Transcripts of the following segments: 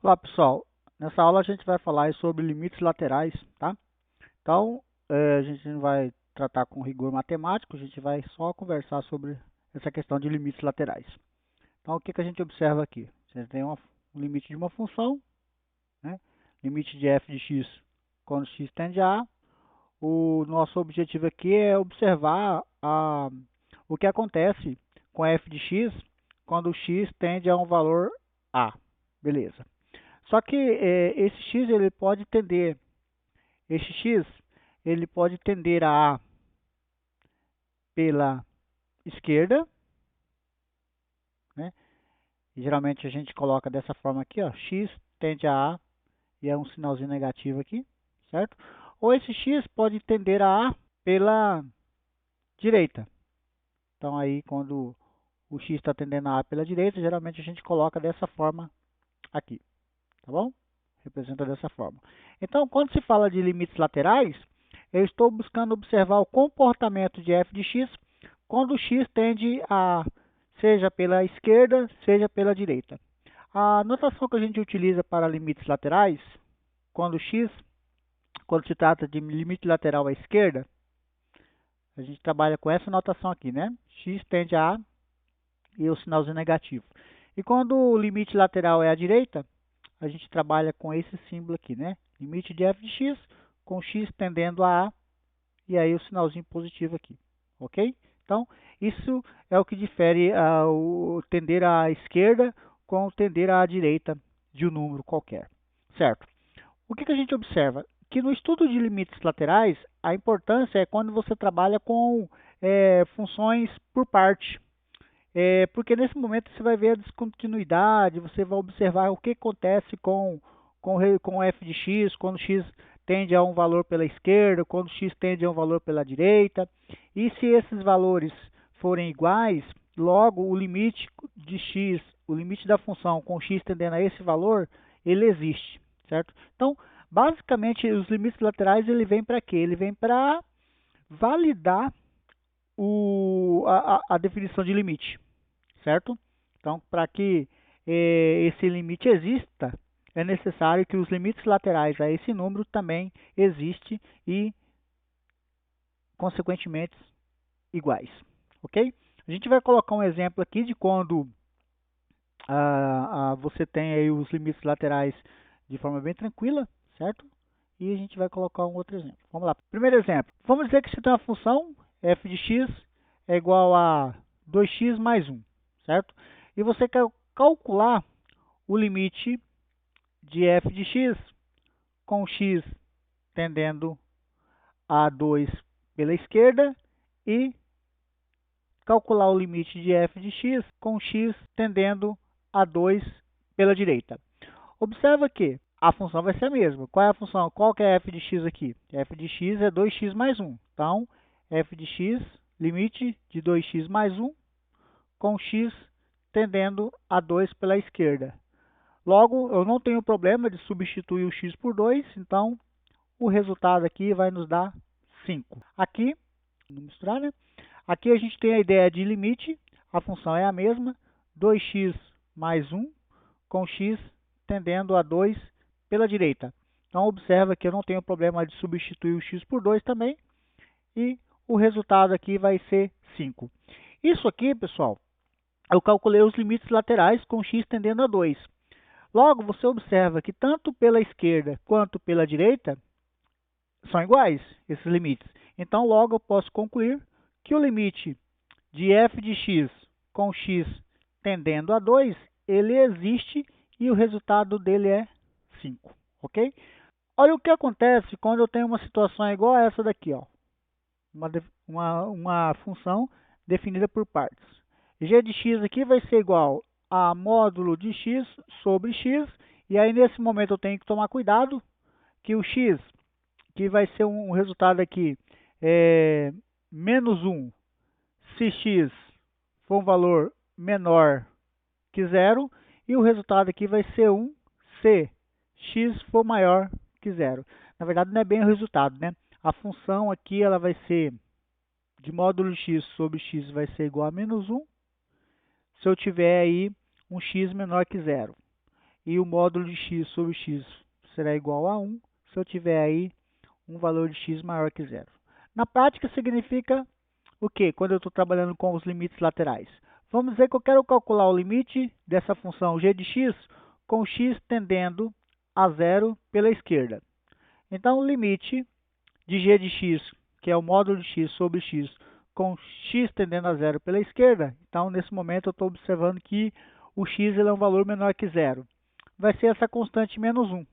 Olá pessoal, nessa aula a gente vai falar aí sobre limites laterais, tá? Então, a gente não vai tratar com rigor matemático, a gente vai só conversar sobre essa questão de limites laterais. Então, o que a gente observa aqui? Você tem um limite de uma função, né? Limite de f de x quando x tende a A. O nosso objetivo aqui é observar o que acontece com f de x quando x tende a um valor A. Beleza. Só que esse x ele pode tender a A pela esquerda, né? E geralmente a gente coloca dessa forma aqui, ó, x tende a A e é um sinalzinho negativo aqui, certo? Ou esse x pode tender a A pela direita. Então aí quando o x está tendendo a A pela direita, geralmente a gente coloca dessa forma aqui, tá bom? Representa dessa forma. Então, quando se fala de limites laterais, eu estou buscando observar o comportamento de f de x quando x tende a seja pela esquerda, seja pela direita. A notação que a gente utiliza para limites laterais, quando quando se trata de limite lateral à esquerda, a gente trabalha com essa notação aqui, né? X tende a e o sinalzinho negativo. E quando o limite lateral é à direita, a gente trabalha com esse símbolo aqui, né? Limite de f de x com x tendendo a e aí o sinalzinho positivo aqui, ok? Então, isso é o que difere o tender à esquerda com o tender à direita de um número qualquer, certo? O que a gente observa? Que no estudo de limites laterais, a importância é quando você trabalha com funções por parte, porque nesse momento você vai ver a descontinuidade, você vai observar o que acontece com f de x, quando x tende a um valor pela esquerda, quando x tende a um valor pela direita. E se esses valores forem iguais, logo o limite de x, o limite da função com x tendendo a esse valor, ele existe, certo? Então, basicamente, os limites laterais ele vem para quê? Ele vem para validar a definição de limite, certo? Então, para que esse limite exista, é necessário que os limites laterais a esse número também existem e, consequentemente, iguais, ok? A gente vai colocar um exemplo aqui de quando você tem aí os limites laterais de forma bem tranquila, certo? E a gente vai colocar um outro exemplo. Vamos lá. Primeiro exemplo. Vamos dizer que você tem uma função f de x é igual a 2x mais 1, certo? E você quer calcular o limite de f de x com x tendendo a 2 pela esquerda e calcular o limite de f de x com x tendendo a 2 pela direita. Observa que a função vai ser a mesma. Qual é a função? Qual que é f de x aqui? F de x é 2x mais 1. Então, f de x, limite de 2x mais 1, com x tendendo a 2 pela esquerda. Logo, eu não tenho problema de substituir o x por 2, então o resultado aqui vai nos dar 5. Aqui, vamos misturar, né? Aqui a gente tem a ideia de limite, a função é a mesma, 2x mais 1, com x tendendo a 2 pela direita. Então, observa que eu não tenho problema de substituir o x por 2 também, e o resultado aqui vai ser 5. Isso aqui, pessoal, eu calculei os limites laterais com x tendendo a 2. Logo, você observa que tanto pela esquerda quanto pela direita são iguais, esses limites. Então, logo eu posso concluir que o limite de f de x com x tendendo a 2, ele existe e o resultado dele é 5, ok? Olha o que acontece quando eu tenho uma situação igual a essa daqui, ó. Uma função definida por partes. G de x aqui vai ser igual a módulo de x sobre x, e aí nesse momento eu tenho que tomar cuidado que o x, que vai ser um resultado aqui, menos 1, se x for um valor menor que zero, e o resultado aqui vai ser 1 se x for maior que zero. Na verdade, não é bem o resultado, né? A função aqui ela vai ser de módulo x sobre x vai ser igual a menos 1 se eu tiver aí um x menor que zero. e o módulo de x sobre x será igual a 1 se eu tiver aí um valor de x maior que zero. Na prática, significa o quê? Quando eu estou trabalhando com os limites laterais. Vamos dizer que eu quero calcular o limite dessa função g de x com x tendendo a zero pela esquerda. Então, o limite de g de x, que é o módulo de x sobre x, com x tendendo a zero pela esquerda. Então, nesse momento, eu estou observando que o x ele é um valor menor que zero. Vai ser essa constante menos 1,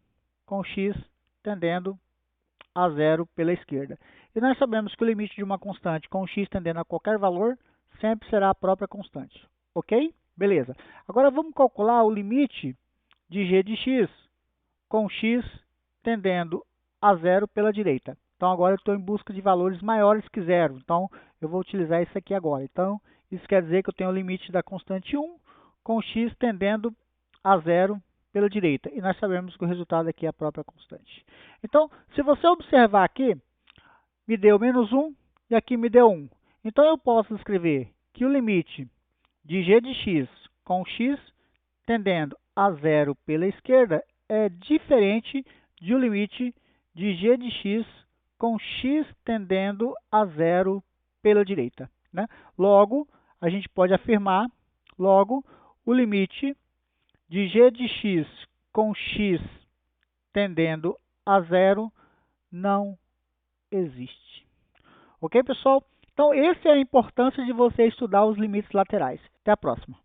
com x tendendo a zero pela esquerda. E nós sabemos que o limite de uma constante com x tendendo a qualquer valor sempre será a própria constante. Ok? Beleza. Agora vamos calcular o limite de g de x com x tendendo a zero pela direita. Então agora eu estou em busca de valores maiores que zero. Então eu vou utilizar isso aqui agora. Então isso quer dizer que eu tenho o limite da constante 1 com x tendendo a zero pela direita. E nós sabemos que o resultado aqui é a própria constante. Então, se você observar aqui, me deu menos 1 e aqui me deu 1. Então, eu posso escrever que o limite de g de x com x tendendo a zero pela esquerda é diferente do limite de g de x com x tendendo a zero pela direita, né? Logo, a gente pode afirmar, logo, o limite de g de x com x tendendo a zero não existe. Ok, pessoal? Então, essa é a importância de você estudar os limites laterais. Até a próxima.